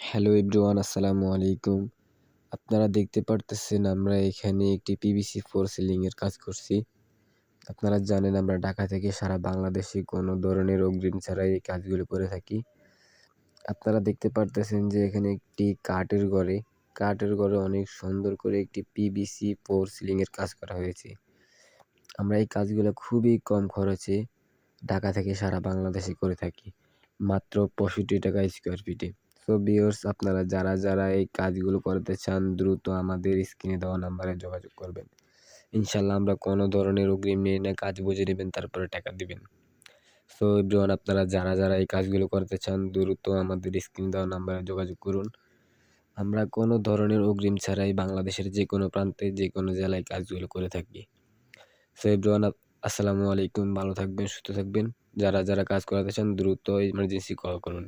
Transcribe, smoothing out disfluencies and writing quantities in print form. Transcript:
Hello everyone, আসসালামু আলাইকুম। আপনারা দেখতে পারতেছেন আমরা এখানে একটি পিভিসি ফ্লোর সিলিং এর কাজ করছি। আপনারা জানেন আমরা ঢাকা থেকে সারা বাংলাদেশে কোনো ধরনের অগ্রিম ছাড়াই এই কাজগুলো করে থাকি। আপনারা দেখতে পারতেছেন যে এখানে একটি কাঠের ঘরে অনেক সুন্দর করে একটি পিভিসি ফ্লোর সিলিং এর কাজ করা হয়েছে। আমরা এই কাজগুলো খুবই কম খরচে ঢাকা থেকে সারা বাংলাদেশে করে থাকি, মাত্র ৬৫ টাকা স্কোয়ার ফিটে। সো ভিউয়ার্স, আপনারা যারা এই কাজগুলো করতে চান দ্রুত আমাদের স্ক্রিনে দেওয়া নাম্বারে যোগাযোগ করবেন। ইনশাল্লাহ আমরা কোনো ধরনের অগ্রিম নিই না, কাজ বুঝে নেবেন তারপরে টাকা দিবেন। সো এভরিওয়ান, আপনারা যারা এই কাজগুলো করতে চান দ্রুত আমাদের স্ক্রিনে দেওয়া নাম্বারে যোগাযোগ করুন। আমরা কোনো ধরনের অগ্রিম ছাড়াই বাংলাদেশের যেকোনো প্রান্তে যেকোনো জেলায় কাজগুলো করে থাকি। সো এভরিওয়ান, আসসালামু আলাইকুম। ভালো থাকবেন, সুস্থ থাকবেন। যারা কাজ করাতে চান দ্রুত ইমার্জেন্সি কল করুন।